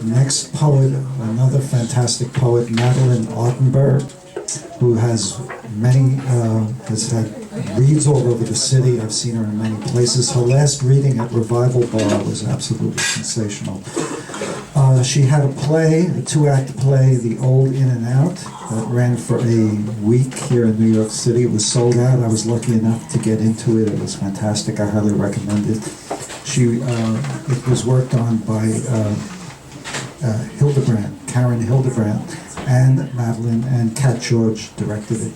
next poet, another fantastic poet, Madeline Artenberg, who has had reads all over the city. I've seen her in many places. Her last reading at Revival Bar was absolutely sensational. She had a play, a two-act play, The Old In and Out, that ran for a week here in New York City. It was sold out. I was lucky enough to get into it. It was fantastic. I highly recommend it. It was worked on by Karen Hildebrandt, and Madeline, and Kat George directed it.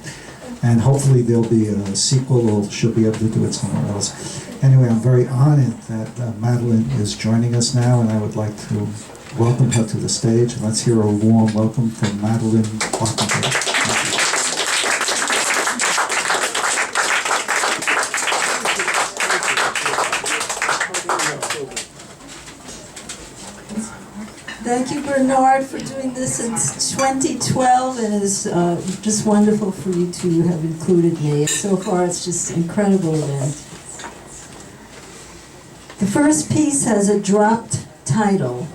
And hopefully there'll be a sequel, or she'll be able to do it somewhere else. Anyway, I'm very honored that Madeline is joining us now, and I would like to welcome her to the stage. And let's hear a warm welcome from Madeline Artenberg. Thank you, Bernard, for doing this since 2012, and it's just wonderful for you to have included me. So far, it's just an incredible event. The first piece has a dropped title.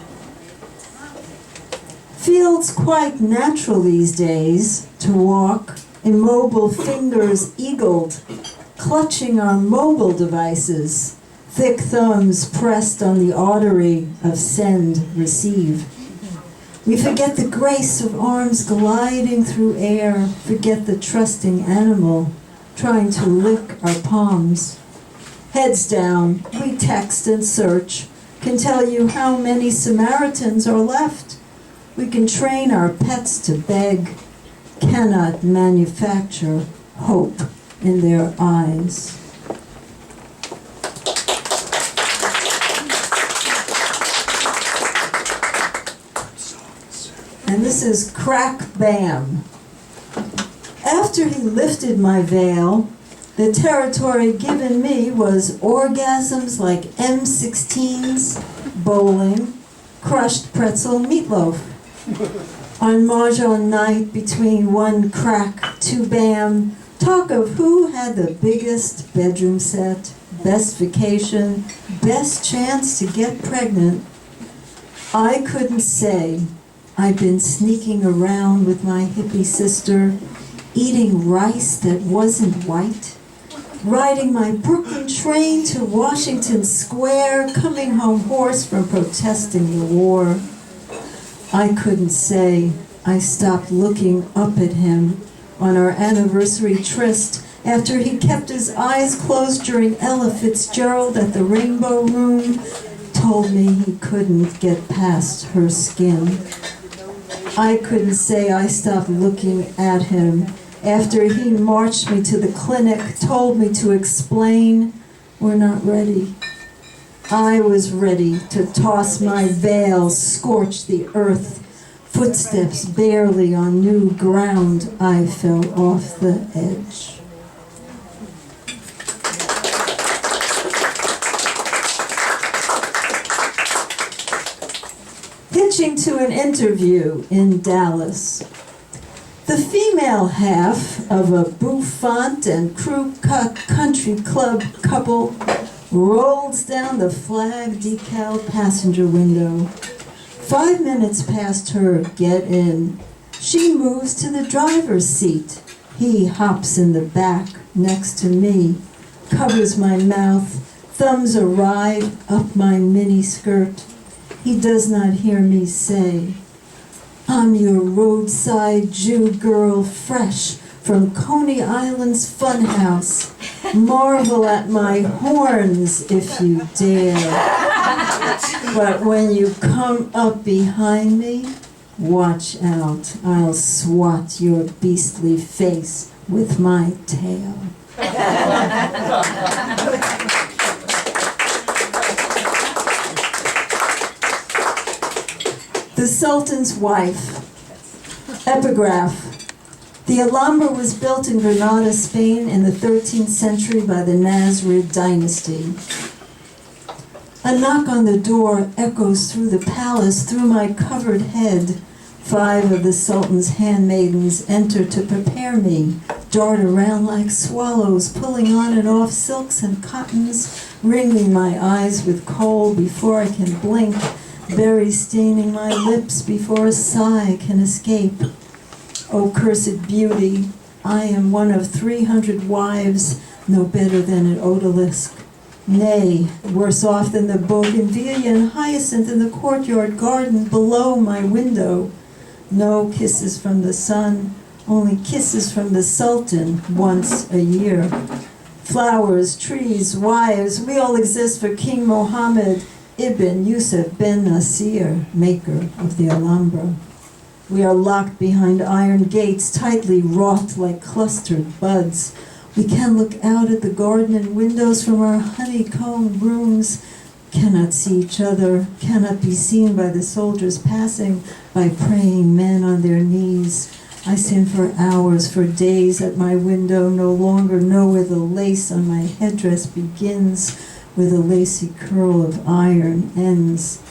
Feels quite natural these days to walk, immobile fingers eagled, clutching our mobile devices, thick thumbs pressed on the artery of send-receive. We forget the grace of arms gliding through air, forget the trusting animal trying to lick our palms. Heads down, we text and search, can tell you how many Samaritans are left. We can train our pets to beg, cannot manufacture hope in their eyes. And this is Crack Bam. After he lifted my veil, the territory given me was orgasms like M16s, bowling, crushed pretzel meatloaf. On Mahjong night, between one crack, two bam, talk of who had the biggest bedroom set, best vacation, best chance to get pregnant. I couldn't say. I've been sneaking around with my hippie sister, eating rice that wasn't white, riding my Brooklyn train to Washington Square, coming home hoarse from protesting the war. I couldn't say. I stopped looking up at him on our anniversary tryst after he kept his eyes closed during Ella Fitzgerald at the Rainbow Room, told me he couldn't get past her skin. I couldn't say I stopped looking at him after he marched me to the clinic, told me to explain, we're not ready. I was ready to toss my veil, scorch the earth, footsteps barely on new ground. I fell off the edge. Pitching to an interview in Dallas. The female half of a bouffant and crew-cut country club couple rolls down the flag decal passenger window. 5 minutes past her get in. She moves to the driver's seat. He hops in the back next to me, covers my mouth, thumbs a ride up my mini skirt. He does not hear me say, I'm your roadside Jew girl fresh from Coney Island's funhouse. Marvel at my horns if you dare. But when you come up behind me, watch out. I'll swat your beastly face with my tail. The Sultan's Wife. Epigraph. The Alhambra was built in Granada, Spain in the 13th century by the Nasrid dynasty. A knock on the door echoes through the palace, through my covered head. 5 of the Sultan's handmaidens enter to prepare me, dart around like swallows, pulling on and off silks and cottons, wringing my eyes with coal before I can blink. berry staining my lips before a sigh can escape. O cursed beauty, I am one of 300 wives, no better than an odalisque. Nay, worse off than the bougainvillea and hyacinth in the courtyard garden below my window. No kisses from the sun, only kisses from the Sultan once a year. Flowers, trees, wives, we all exist for King Mohammed Ibn Yusuf ben Nasir, maker of the Alhambra. We are locked behind iron gates, tightly wrought like clustered buds. We can look out at the garden and windows from our honeycombed rooms, cannot see each other, cannot be seen by the soldiers passing, by praying men on their knees. I sit for hours, for days at my window, no longer know where the lace on my headdress begins, where the lacy curl of iron ends.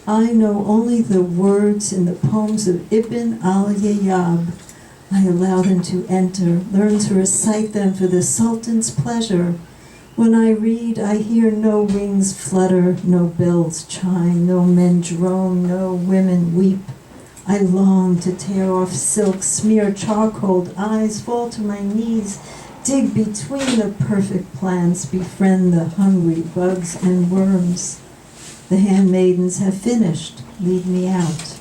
I know only the words in the poems of Ibn al-Yayyab. I allow them to enter, learn to recite them for the Sultan's pleasure. When I read, I hear no wings flutter, no bells chime, no men drone, no women weep. I long to tear off silk, smear charcoal, eyes fall to my knees, dig between the perfect plants, befriend the hungry bugs and worms. The handmaidens have finished, lead me out.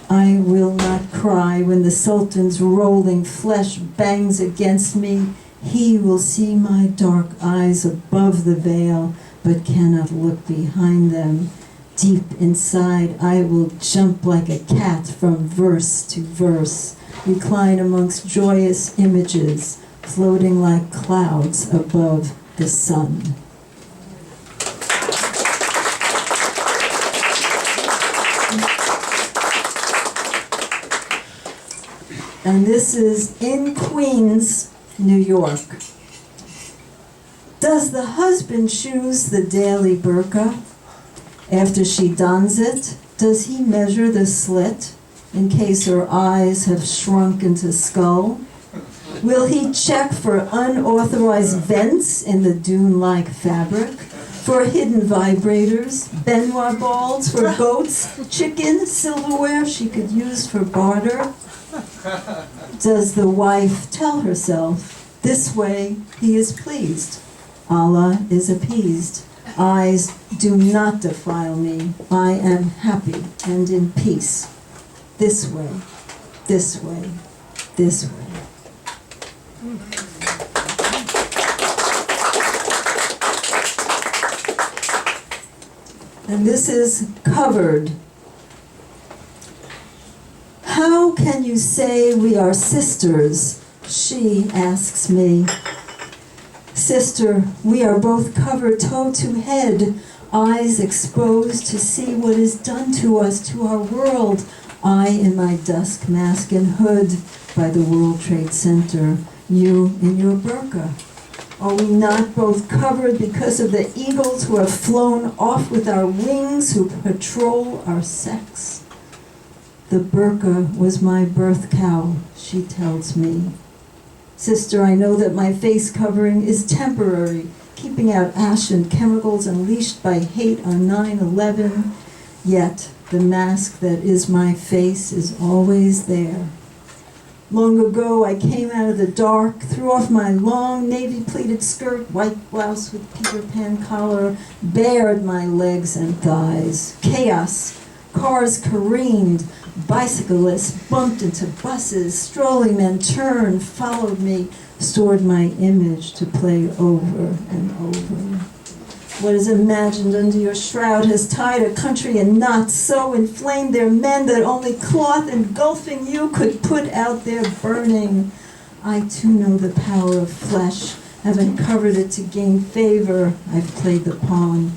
I will not cry when the Sultan's rolling flesh bangs against me. He will see my dark eyes above the veil, but cannot look behind them. Deep inside, I will jump like a cat from verse to verse, recline amongst joyous images, floating like clouds above the sun. And this is in Queens, New York. Does the husband choose the daily burqa? After she dons it, does he measure the slit in case her eyes have shrunk into skull? Will he check for unauthorized vents in the dune-like fabric? For hidden vibrators, Benoit balls for goats, chicken, silverware she could use for barter? Does the wife tell herself, this way he is pleased, Allah is appeased, eyes do not defile me, I am happy and in peace, this way, this way, this way. And this is covered. How can you say we are sisters? She asks me. Sister, we are both covered toe to head, eyes exposed to see what is done to us, to our world. I in my dusk mask and hood by the World Trade Center, you in your burqa. Are we not both covered because of the eagles who have flown off with our wings, who patrol our sex? The burqa was my birth cow, she tells me. Sister, I know that my face covering is temporary, keeping out ash and chemicals unleashed by hate on 9/11, yet the mask that is my face is always there. Long ago, I came out of the dark, threw off my long navy pleated skirt, white blouse with Peter Pan collar, bared my legs and thighs. Chaos. Cars careened, bicyclists bumped into buses, strolling men turned, followed me, stored my image to play over and over. What is imagined under your shroud has tied a country in knots, so inflamed their men that only cloth engulfing you could put out their burning. I too know the power of flesh, have uncovered it to gain favor. I've played the pawn,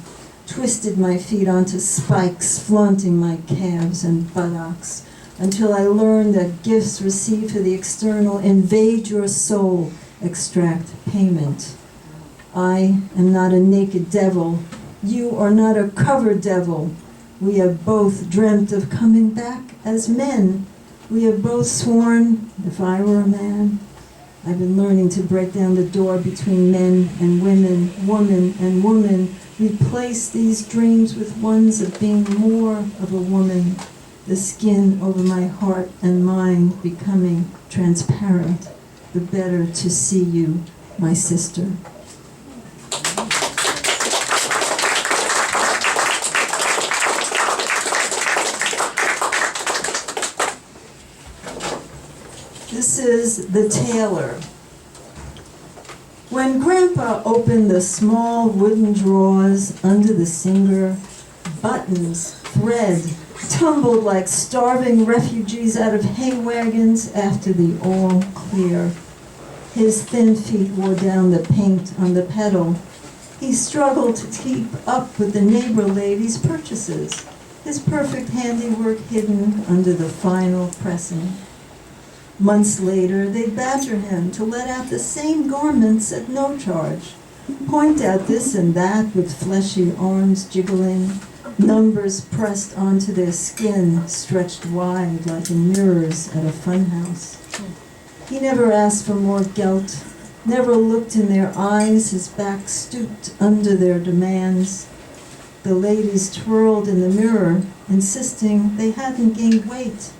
twisted my feet onto spikes, flaunting my calves and buttocks, until I learned that gifts received for the external invade your soul, extract payment. I am not a naked devil. You are not a covered devil. We have both dreamt of coming back as men. We have both sworn, if I were a man, I've been learning to break down the door between men and women, woman and woman, replace these dreams with ones of being more of a woman, the skin over my heart and mind becoming transparent, the better to see you, my sister. This is the tailor. When Grandpa opened the small wooden drawers under the singer, buttons, thread, tumbled like starving refugees out of hay wagons after the all clear. His thin feet wore down the paint on the pedal. He struggled to keep up with the neighbor ladies' purchases, his perfect handiwork hidden under the final pressing. Months later, they'd badger him to let out the same garments at no charge, point out this and that with fleshy arms jiggling, numbers pressed onto their skin, stretched wide like in mirrors at a funhouse. He never asked for more gelt, never looked in their eyes, his back stooped under their demands. The ladies twirled in the mirror, insisting they hadn't gained weight.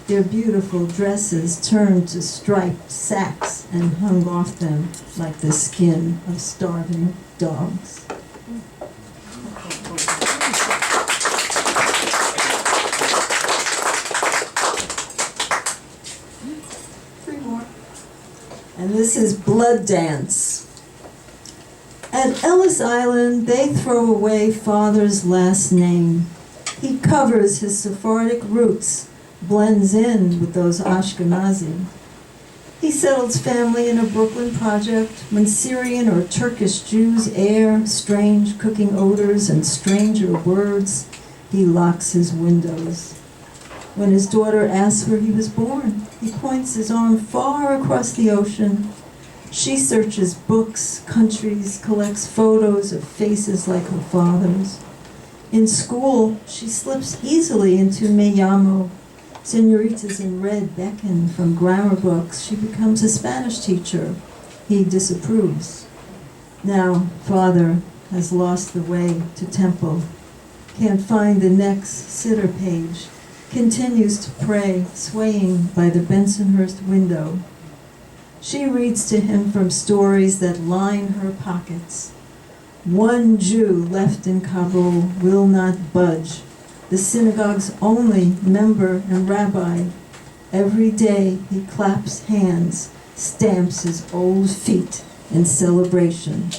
Their beautiful dresses turned to striped sacks and hung off them like the skin of starving dogs. 3 more. And this is Blood Dance. At Ellis Island, they throw away father's last name. He covers his Sephardic roots, blends in with those Ashkenazi. He settles family in a Brooklyn project when Syrian or Turkish Jews air strange cooking odors and stranger words. He locks his windows. When his daughter asks where he was born, he points his arm far across the ocean. She searches books, countries, collects photos of faces like her father's. In school, she slips easily into Me Llamo. Senoritas in red beckon from grammar books. She becomes a Spanish teacher. He disapproves. Now, father has lost the way to temple. Can't find the next sitter page. Continues to pray, swaying by the Bensonhurst window. She reads to him from stories that line her pockets. One Jew left in Kabul will not budge. The synagogue's only member and rabbi. Every day he claps hands, stamps his old feet in celebration.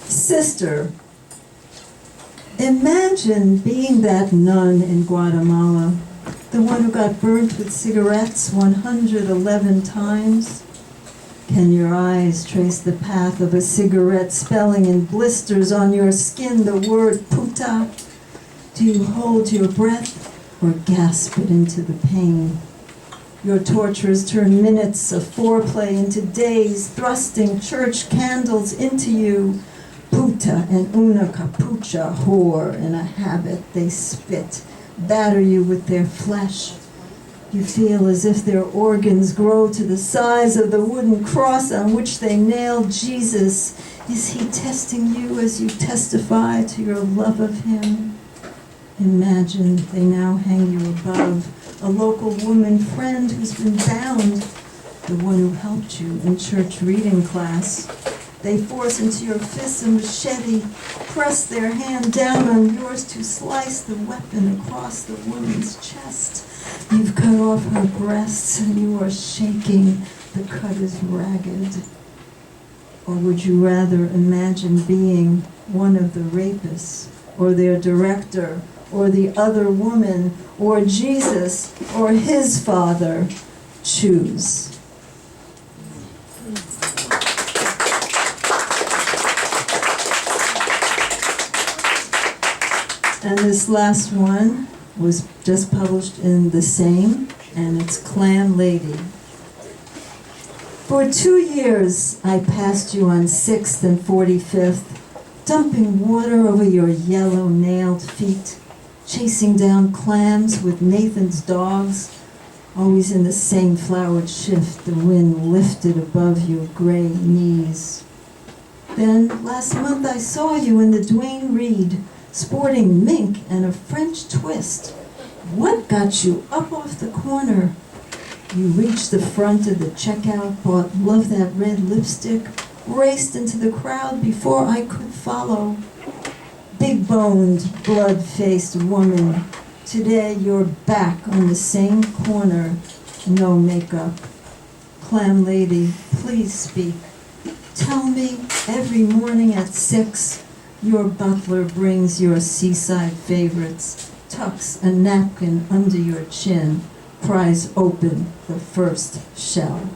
Sister, imagine being that nun in Guatemala, the one who got burnt with cigarettes 111 times. Can your eyes trace the path of a cigarette, spelling in blisters on your skin the word puta? Do you hold your breath or gasp it into the pain? Your torturers turn minutes of foreplay into days, thrusting church candles into you. Puta and una capucha, whore in a habit they spit, batter you with their flesh. You feel as if their organs grow to the size of the wooden cross on which they nailed Jesus. Is he testing you as you testify to your love of him? Imagine they now hang you above, a local woman friend who's been bound, the one who helped you in church reading class. They force into your fists a machete, press their hand down on yours to slice the weapon across the woman's chest. You've cut off her breasts and you are shaking. The cut is ragged. Or would you rather imagine being one of the rapists, or their director, or the other woman, or Jesus, or his father? Choose. And this last one was just published in The Same, and it's Clan Lady. For 2 years, I passed you on 6th and 45th, dumping water over your yellow-nailed feet, chasing down clams with Nathan's dogs, always in the same flowered shift, the wind lifted above your gray knees. Then, last month I saw you in the Duane Reade, sporting mink and a French twist. What got you up off the corner? You reached the front of the checkout, bought Love That Red lipstick, raced into the crowd before I could follow. Big-boned, blood-faced woman, today you're back on the same corner, no makeup. Clam lady, please speak. Tell me, every morning at 6, your butler brings your seaside favorites, tucks a napkin under your chin, pries open the first shell.